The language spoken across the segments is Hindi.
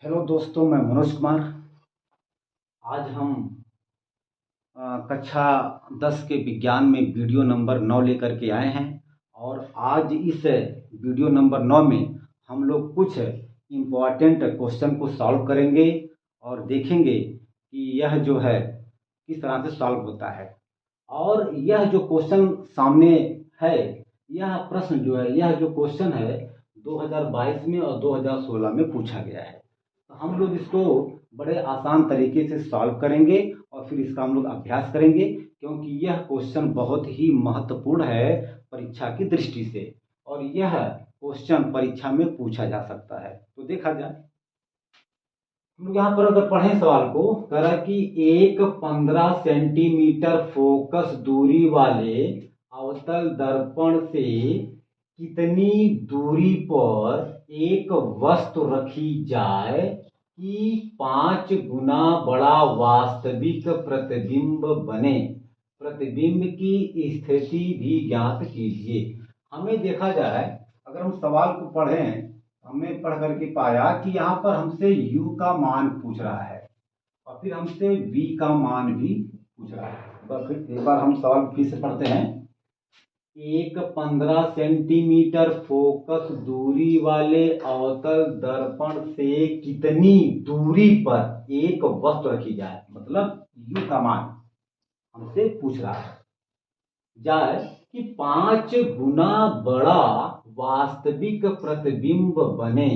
हेलो दोस्तों, मैं मनोज कुमार। आज हम कक्षा 10 के विज्ञान में वीडियो नंबर 9 लेकर के आए हैं। और आज इस वीडियो नंबर 9 में हम लोग कुछ इम्पॉर्टेंट क्वेश्चन को सॉल्व करेंगे और देखेंगे कि यह जो है किस तरह से सॉल्व होता है। और यह जो क्वेश्चन सामने है, यह प्रश्न जो है, यह जो क्वेश्चन है 2022 में और 2016 में पूछा गया है। तो हम लोग इसको बड़े आसान तरीके से सॉल्व करेंगे और फिर इसका हम लोग अभ्यास करेंगे, क्योंकि यह क्वेश्चन बहुत ही महत्वपूर्ण है परीक्षा की दृष्टि से। और यह क्वेश्चन परीक्षा में पूछा जा सकता है। तो देखा जाए, हम लोग यहाँ पर अगर पढ़ें सवाल को, कह रहा है कि एक 15 सेंटीमीटर फोकस दूरी वाले अवतल दर्पण से कितनी दूरी पर एक वस्तु रखी जाए कि 5 गुना बड़ा वास्तविक प्रतिबिंब बने। प्रतिबिंब की स्थिति भी ज्ञात कीजिए। हमें देखा जाए, अगर हम सवाल को पढ़ें, हमने पढ़ करके पाया कि यहाँ पर हमसे u का मान पूछ रहा है और फिर हमसे v का मान भी पूछ रहा है। बस फिर एक बार हम सवाल फिर से पढ़ते हैं। एक 15 सेंटीमीटर फोकस दूरी वाले अवतल दर्पण से कितनी दूरी पर एक वस्तु रखी जाए, मतलब u का मान हमसे पूछ रहा है, जाए कि 5 गुना बड़ा वास्तविक प्रतिबिंब बने।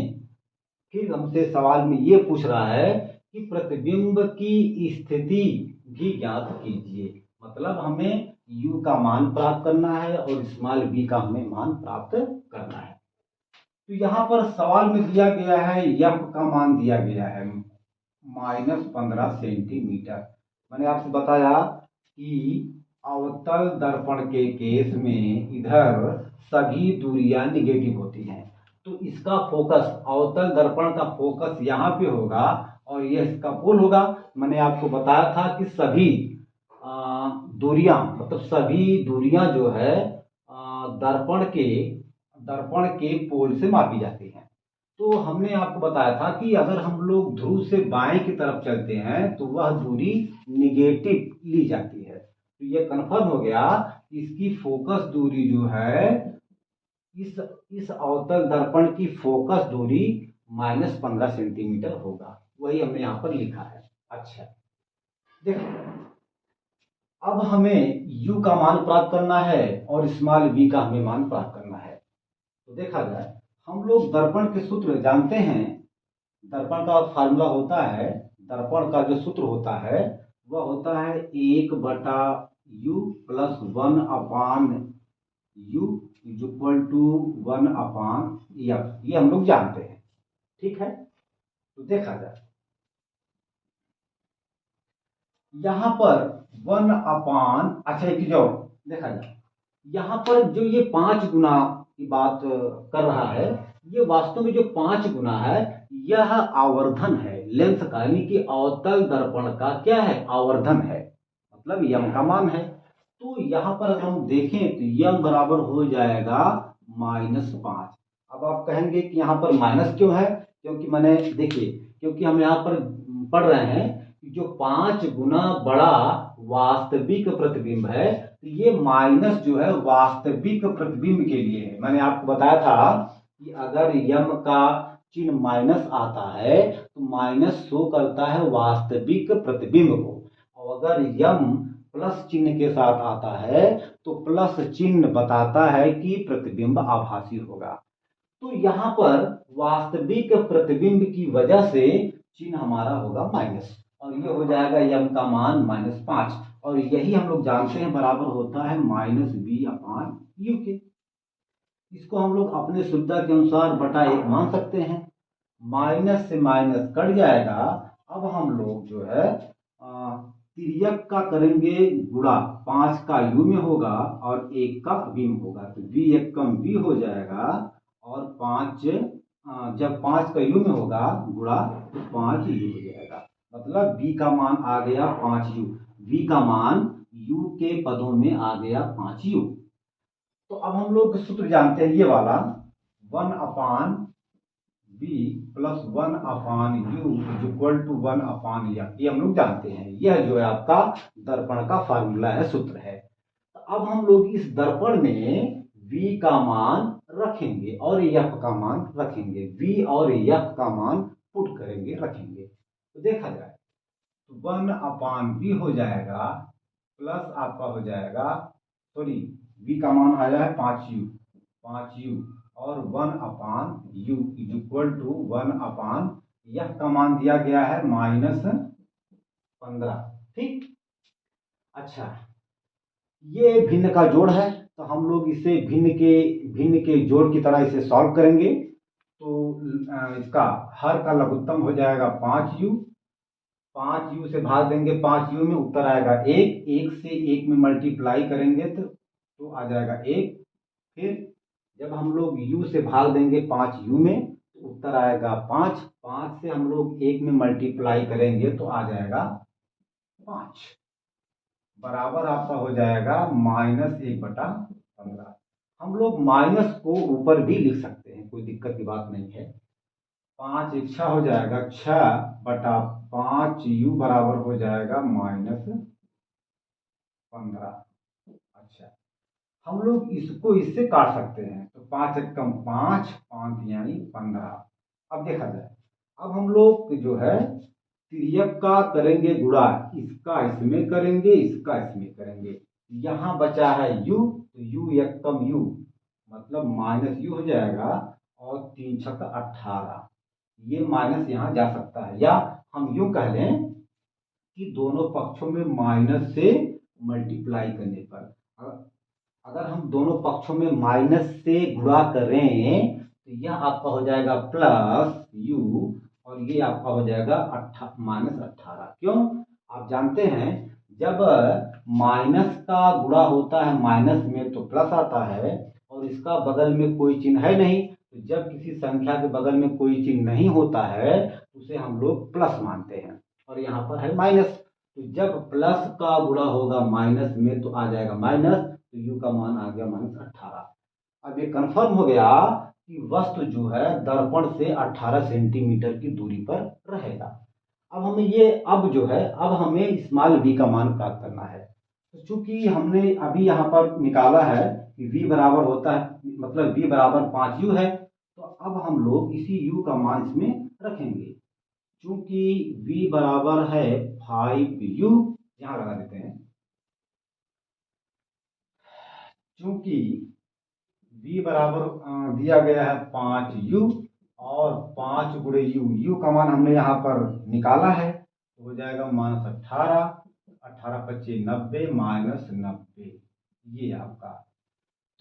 फिर हमसे सवाल में ये पूछ रहा है कि प्रतिबिंब की स्थिति भी ज्ञात कीजिए। मतलब हमें u का मान प्राप्त करना है और स्मॉल v का हमें मान प्राप्त करना है। तो यहाँ पर सवाल में दिया गया है, यम का मान दिया गया है -15 सेंटीमीटर। मैंने आपसे बताया कि अवतल दर्पण के केस में इधर सभी दूरियां निगेटिव होती हैं। तो इसका फोकस, अवतल दर्पण का फोकस यहाँ पे होगा और यह इसका पोल होगा। मैंने आपको बताया था कि सभी दूरियां, मतलब सभी दूरियां जो है दर्पण के पोल से मापी जाती हैं। तो हमने आपको बताया था कि अगर हम लोग ध्रुव से बाएं की तरफ चलते हैं तो वह दूरी निगेटिव ली जाती है। तो यह कन्फर्म हो गया कि इसकी फोकस दूरी जो है, इस अवतल दर्पण की फोकस दूरी -15 सेंटीमीटर होगा। वही हमने यहाँ पर लिखा है। अच्छा, देखो, अब हमें u का मान प्राप्त करना है और स्मॉल v का हमें मान प्राप्त करना है। तो देखा जाए, हम लोग दर्पण के सूत्र जानते हैं। दर्पण का फार्मूला होता है, दर्पण का जो सूत्र होता है वह होता है 1/u plus 1/u is equal to 1/f। ये हम लोग जानते हैं, ठीक है। तो देखा जाए, यहां पर 1/, अच्छा एक जो देखा जाए, यहां पर जो ये 5 गुना की बात कर रहा है, ये वास्तव में जो 5 गुना है यह आवर्धन है लेंस का, यानी कि अवतल दर्पण का क्या है, आवर्धन है, मतलब यम का मान है। तो यहां पर अगर हम देखें तो यम बराबर हो जाएगा -5। अब आप कहेंगे कि यहाँ पर माइनस क्यों है, क्योंकि मैंने, देखिए, क्योंकि हम यहाँ पर पढ़ रहे हैं कि जो 5 गुना बड़ा वास्तविक प्रतिबिंब है, तो ये माइनस जो है वास्तविक प्रतिबिंब के लिए है। मैंने आपको बताया था कि अगर यम का चिन्ह माइनस आता है तो माइनस शो करता है वास्तविक प्रतिबिंब को, और अगर यम प्लस चिन्ह के साथ आता है तो प्लस चिन्ह बताता है कि प्रतिबिंब आभासी होगा। तो यहां पर वास्तविक प्रतिबिंब की वजह से चिन्ह हमारा होगा माइनस, और ये हो जाएगा यम का मान -5। और यही हम लोग जानते हैं बराबर होता है -v/u के। इसको हम लोग अपने सुविधा के अनुसार बटा 1 मान सकते हैं। माइनस से माइनस कट जाएगा। अब हम लोग जो है तिर्यक का करेंगे गुणा, 5 का u में होगा और 1 का v में होगा, तो v एक कम v हो जाएगा और 5, जब 5 का u में होगा गुणा तो 5u हो जाएगा। मतलब v का मान आ गया 5u, v का मान u के पदों में आ गया 5u। तो अब हम लोग सूत्र जानते हैं ये वाला, 1/v v plus 1/u is equal to 1/f, ये हम लोग जानते हैं। यह जो है आपका दर्पण का फार्मूला है, सूत्र है। तो अब हम लोग इस दर्पण में v का मान रखेंगे और f का मान रखेंगे। v और f का मान पुट करेंगे, रखेंगे। तो देखा जाए तो 1/v हो जाएगा, प्लस आपका हो जाएगा, सॉरी v का मान आया है 5u और 1/u is equal to 1/f का मान दिया गया है -15। ठीक, अच्छा, ये भिन्न का जोड़ है, तो हम लोग इसे भिन्न के जोड़ की तरह इसे सॉल्व करेंगे। तो इसका हर का लघुत्तम हो जाएगा 5u, 5u से भाग देंगे 5u में, उत्तर आएगा 1, 1 से 1 में मल्टीप्लाई करेंगे तो आ जाएगा 1। फिर जब हम लोग u से भाग देंगे 5u में तो उत्तर आएगा 5, 5 से हम लोग 1 में मल्टीप्लाई करेंगे तो आ जाएगा 5, बराबर आपका हो जाएगा -1/15। हम लोग माइनस को ऊपर भी लिख सकते हैं, कोई दिक्कत की बात नहीं है। 5 1 6 हो जाएगा, 6/5u बराबर हो जाएगा -15। अच्छा, हम लोग इसको इससे काट सकते हैं, तो 5 1 कम 5, 5 यानी 15। अब देखा जाए, अब हम लोग जो है तिर्यक का करेंगे गुणा, इसका इसमें करेंगे, इसका इसमें करेंगे। यहाँ बचा है u, तो u 1 कम u मतलब -u हो जाएगा, और 3 6 18, ये माइनस यहाँ जा सकता है। या हम यूं कह लें कि दोनों पक्षों में माइनस से मल्टीप्लाई करने पर, अगर हम दोनों पक्षों में माइनस से गुणा करें तो यह आपका हो जाएगा प्लस u, और ये आपका हो जाएगा -18। क्यों? आप जानते हैं जब माइनस का गुणा होता है माइनस में तो प्लस आता है, और इसका बगल में कोई चिन्ह है नहीं, तो जब किसी संख्या के बगल में कोई चिन्ह नहीं होता है तो उसे हम लोग प्लस मानते हैं, और यहाँ पर है माइनस। तो जब प्लस का गुणा होगा माइनस में तो आ जाएगा माइनस, तो u का मान आ गया -18। अब ये कंफर्म हो गया कि वस्तु जो है दर्पण से 18 सेंटीमीटर की दूरी पर रहेगा। अब जो है अब हमें स्मॉल v का मान प्राप्त करना है। तो चूंकि हमने अभी यहाँ पर निकाला है कि v बराबर होता है, मतलब v बराबर 5u है, तो अब हम लोग इसी u का मान इसमें रखेंगे। चूंकि v बराबर है 5u, यहाँ लगा देते हैं, चूंकि v बराबर दिया गया है 5u, और 5 गुणे u का मान हमने यहाँ पर निकाला है, तो हो जाएगा -18, 18 25 90 -90, ये आपका।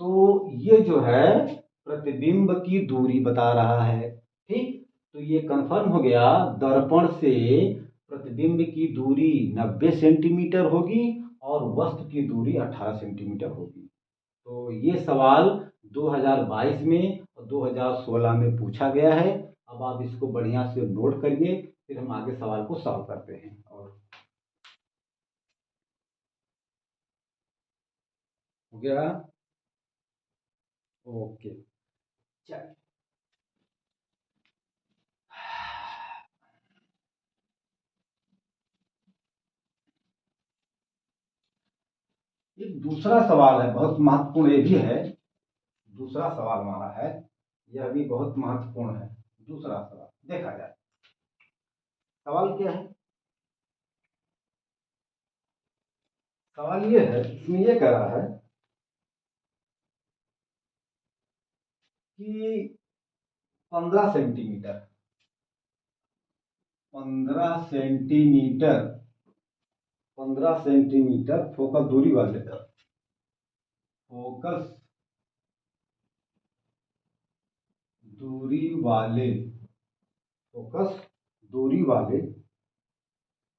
तो ये जो है प्रतिबिंब की दूरी बता रहा है। ठीक, तो ये कंफर्म हो गया, दर्पण से प्रतिबिंब की दूरी 90 सेंटीमीटर होगी और वस्तु की दूरी 18 सेंटीमीटर होगी। तो ये सवाल 2022 में और 2016 में पूछा गया है। अब आप इसको बढ़िया से नोट करिए, फिर हम आगे सवाल को सॉल्व करते हैं। और हो गया, ओके, चलिए। एक दूसरा सवाल है, बहुत महत्वपूर्ण, ये भी है, दूसरा सवाल हमारा है, यह भी बहुत महत्वपूर्ण है। दूसरा सवाल देखा जाए, सवाल क्या है? सवाल ये है, इसमें ये कह रहा है कि 15 सेंटीमीटर 15 सेंटीमीटर 15 सेंटीमीटर फोकस दूरी वाले फोकस दूरी वाले फोकस दूरी वाले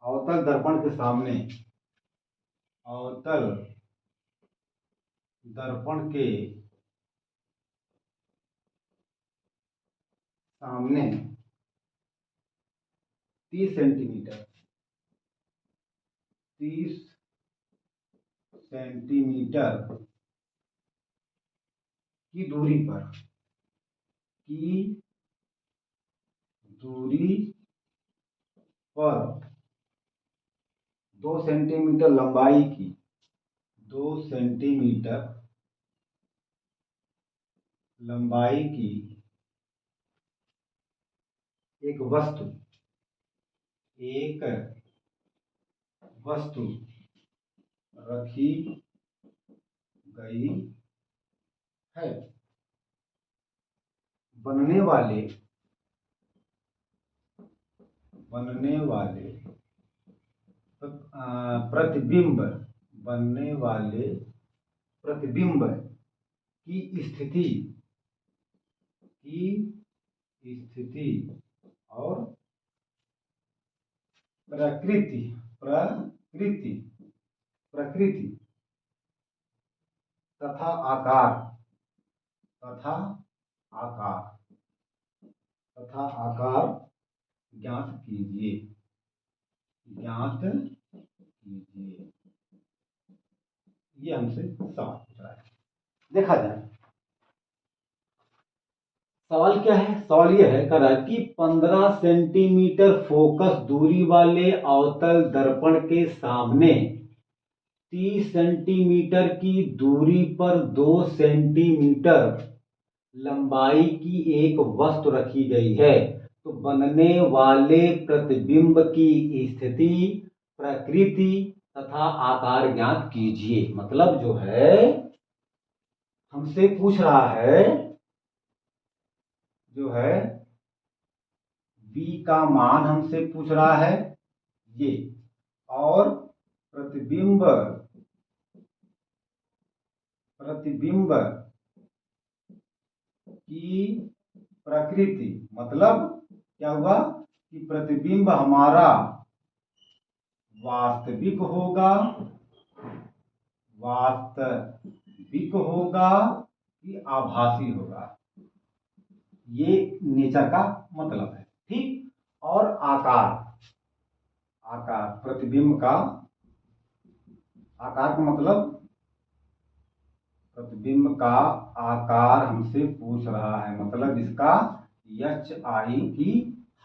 अवतल दर्पण के सामने, अवतल दर्पण के सामने 30 सेंटीमीटर 30 सेंटीमीटर की दूरी पर दूरी पर 2 सेंटीमीटर लंबाई की 2 सेंटीमीटर लंबाई की एक वस्तु रखी गई है। बनने वाले प्रतिबिंब की स्थिति और प्रकृति तथा आकार ज्ञात कीजिए। ये हमसे सवाल पूछ रहा है। देखा जाए सवाल क्या है। सवाल यह है, कर रहा है कि 15 सेंटीमीटर फोकस दूरी वाले अवतल दर्पण के सामने 30 सेंटीमीटर की दूरी पर 2 सेंटीमीटर लंबाई की एक वस्तु रखी गई है। तो बनने वाले प्रतिबिंब की स्थिति, प्रकृति तथा आकार ज्ञात कीजिए। मतलब जो है हमसे पूछ रहा है, जो है v का मान हमसे पूछ रहा है ये, और प्रतिबिंब की प्रकृति, मतलब क्या हुआ कि प्रतिबिंब हमारा वास्तविक होगा कि आभासी होगा। ये नेचर का मतलब है। ठीक। और आकार प्रतिबिंब का आकार का मतलब प्रतिबिंब का आकार हमसे पूछ रहा है। मतलब इसका HI की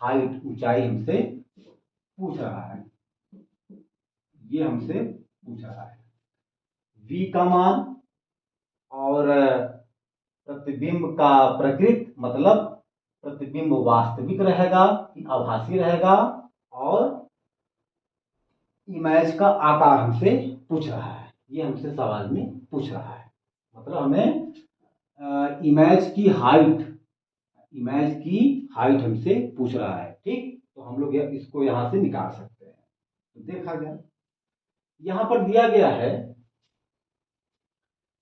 हाइट, ऊंचाई हमसे पूछ रहा है। ये हमसे पूछ रहा है। V का मान और प्रतिबिंब का प्रकृति, मतलब प्रतिबिंब वास्तविक रहेगा कि आभासी रहेगा, और इमेज का आकार हमसे पूछ रहा है। ये हमसे सवाल में पूछ रहा है। मतलब हमें इमेज की हाइट हमसे पूछ रहा है। ठीक। तो हम लोग इसको यहां से निकाल सकते हैं। तो देखा जाए, यहां पर दिया गया है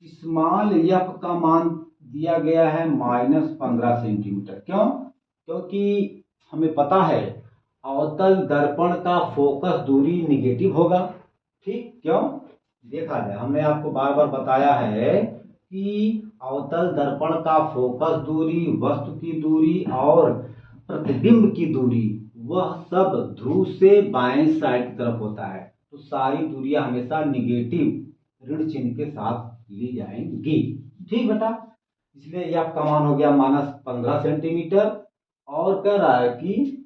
स्मॉल f का मान दिया गया है -15 सेंटीमीटर। क्यों? क्योंकि हमें पता है अवतल दर्पण का फोकस दूरी निगेटिव होगा। ठीक। क्यों? देखा जाए, हमने आपको बार बार बताया है कि अवतल दर्पण का फोकस दूरी, वस्तु की दूरी और प्रतिबिंब की दूरी, वह सब ध्रुव से बाएं साइड की तरफ होता है। तो सारी दूरियां हमेशा निगेटिव ऋण चिन्ह के साथ ली जाएंगी। ठीक बेटा। इसलिए यह आपका मान हो गया -15 सेंटीमीटर। और कह रहा है कि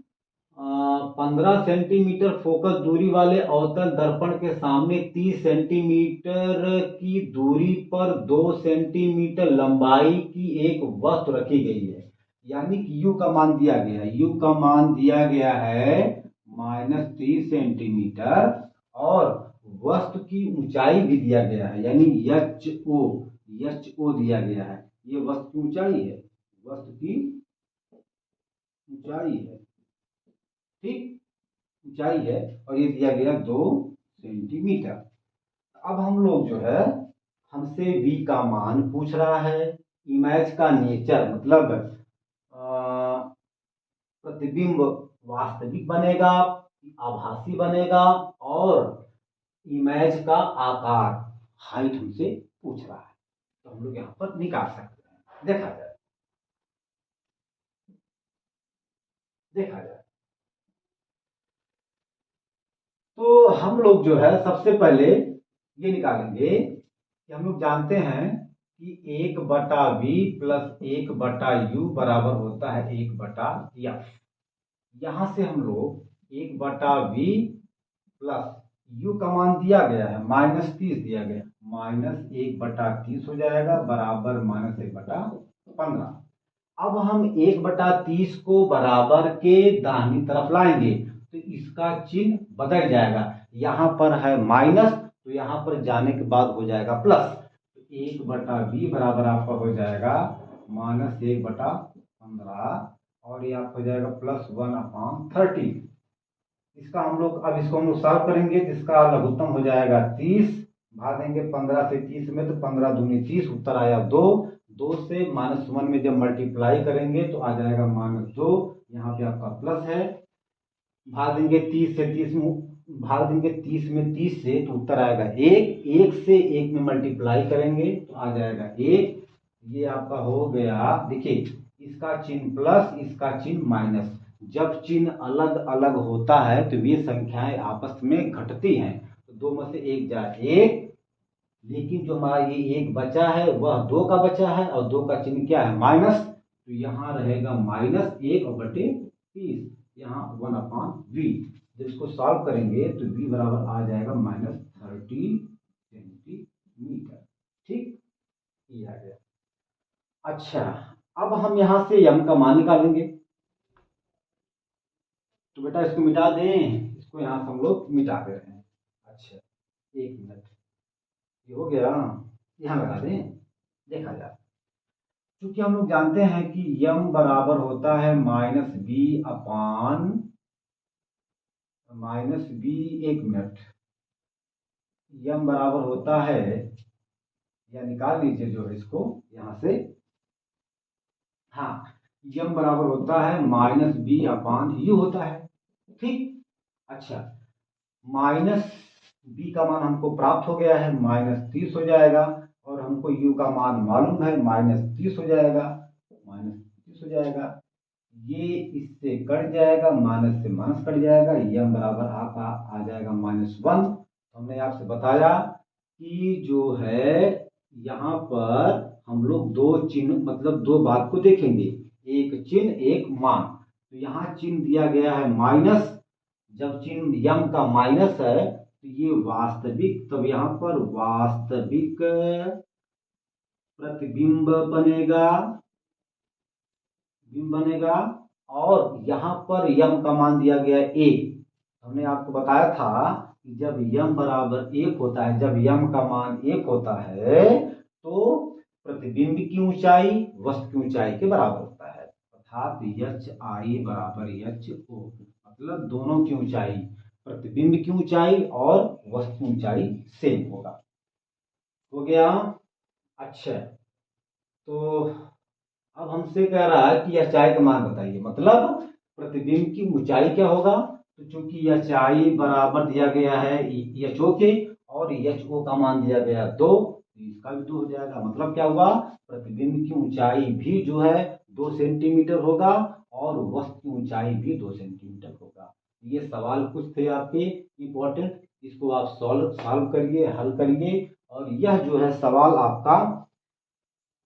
15 सेंटीमीटर फोकस दूरी वाले अवतल दर्पण के सामने 30 सेंटीमीटर की दूरी पर 2 सेंटीमीटर लंबाई की एक वस्तु रखी गई है। यानी कि U का मान दिया गया है। U का मान दिया गया है -30 सेंटीमीटर, और वस्तु की ऊंचाई भी दिया गया है, यानी HO दिया गया है। ये वस्तु की ऊंचाई है, ठीक, ऊंचाई है, और ये दिया गया 2 सेंटीमीटर। अब हम लोग जो है, हमसे V का मान पूछ रहा है, इमेज का नेचर, मतलब प्रतिबिंब वास्तविक बनेगा, आभासी बनेगा, और इमेज का आकार, हाइट हमसे पूछ रहा है। तो हम लोग यहां पर निकाल सकते हैं। देखा जाए तो हम लोग जो है सबसे पहले ये निकालेंगे कि हम लोग जानते हैं कि 1/V + 1/U बराबर होता है 1/F। यहाँ से हम लोग 1/v प्लस u का मान दिया गया है -30 दिया गया, -1/30 हो जाएगा बराबर -1/15। अब हम 1/30 को बराबर के दाहिनी तरफ लाएंगे तो इसका चिन्ह बदल जाएगा। यहाँ पर है माइनस तो यहाँ पर जाने के बाद हो जाएगा प्लस, तो 1/v बराबर आपका हो जाएगा -1/15 और ये आपका हो जाएगा +1/30। इसका हम लोग अब इसको हम लोग सॉल्व करेंगे तो इसका लघुत्तम हो जाएगा 30, भागेंगे 15 से 30 में तो 15 दूनी 30, उत्तर आया 2। 2 से -1 में जब मल्टीप्लाई करेंगे तो आ जाएगा -2, यहाँ पे आपका प्लस है। भाग देंगे 30 से 30 में, भाग देंगे 30 में 30 से तो उत्तर आएगा 1। 1 से 1 में मल्टीप्लाई करेंगे तो आ जाएगा 1। ये आपका हो गया। देखिए इसका चिन्ह प्लस, इसका चिन्ह माइनस। जब चिन्ह अलग अलग होता है तो ये संख्याएं आपस में घटती हैं, तो 2 में से 1 जाए 1, लेकिन जो हमारा ये 1 बचा है वह 2 का बचा है और 2 का चिन्ह क्या है माइनस, तो यहाँ रहेगा -1/30, यहाँ 1/v। जब इसको सॉल्व करेंगे तो v बराबर आ जाएगा -30 सेंटीमीटर। ठीक, ये आ गया। अच्छा, अब हम यहाँ से m का मान निकालेंगे, तो बेटा इसको मिटा दें, इसको यहाँ से हम लोग मिटा दे रहे हैं। अच्छा 1 मिनट, ये हो गया, यहाँ लगा दें, देखा जाए। क्योंकि हम लोग जानते हैं कि m बराबर होता है -b, 1 मिनट, m बराबर होता है, या निकाल लीजिए जो है इसको यहाँ से, हाँ m बराबर होता है -b/u होता है। ठीक, अच्छा -b का मान हमको प्राप्त हो गया है, -30 हो जाएगा, और हमको u का मान मालूम है -30 हो जाएगा, -30 हो जाएगा। ये इससे कट जाएगा, माइनस से माइनस कट जाएगा, m बराबर आपका आ जाएगा -1। हमने आपसे बताया कि जो है यहाँ पर हम लोग दो चिन्ह, मतलब दो बात को देखेंगे, एक चिन्ह एक मान। तो यहाँ चिन्ह दिया गया है माइनस, जब चिन्ह m का माइनस है तो ये वास्तविक, तब यहाँ पर वास्तविक प्रतिबिंब बनेगा, बिंब बनेगा। और यहाँ पर m का मान दिया गया 1। हमने आपको बताया था कि जब m बराबर 1 होता है, जब m का मान 1 होता है तो प्रतिबिंब की ऊंचाई वस्तु की ऊंचाई के बराबर होता है, अर्थात HI बराबर HO, मतलब दोनों की ऊंचाई, प्रतिबिंब की ऊंचाई और वस्तु की ऊंचाई सेम होगा। हो गया। अच्छा, तो अब हमसे कह रहा है कि HI का मान बताइए, मतलब प्रतिबिंब की ऊंचाई क्या होगा। तो चूंकि HI बराबर दिया गया है HO के, और HO का मान दिया गया 2, तो इसका भी 2 हो जाएगा। मतलब क्या हुआ, प्रतिबिंब की ऊंचाई भी जो है 2 सेंटीमीटर होगा और वस्तु की ऊंचाई भी 2 सेंटीमीटर होगा। ये सवाल कुछ थे आपके इंपॉर्टेंट, इसको आप सॉल्व करिए, हल करिए। और यह जो है सवाल आपका,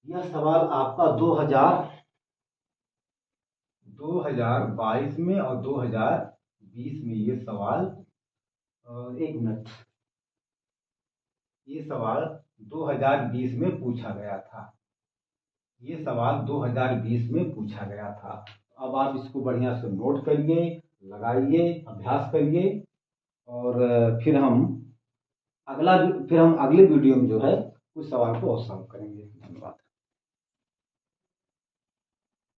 यह सवाल आपका 2022 में और 2020 में ये सवाल, 1 मिनट, ये सवाल 2020 में पूछा गया था, ये सवाल 2020 में पूछा गया था। अब आप इसको बढ़िया से नोट करिए, लगाइए, अभ्यास करिए, और फिर हम अगले वीडियो में जो है उस सवाल को और सॉल्व करेंगे। धन्यवाद।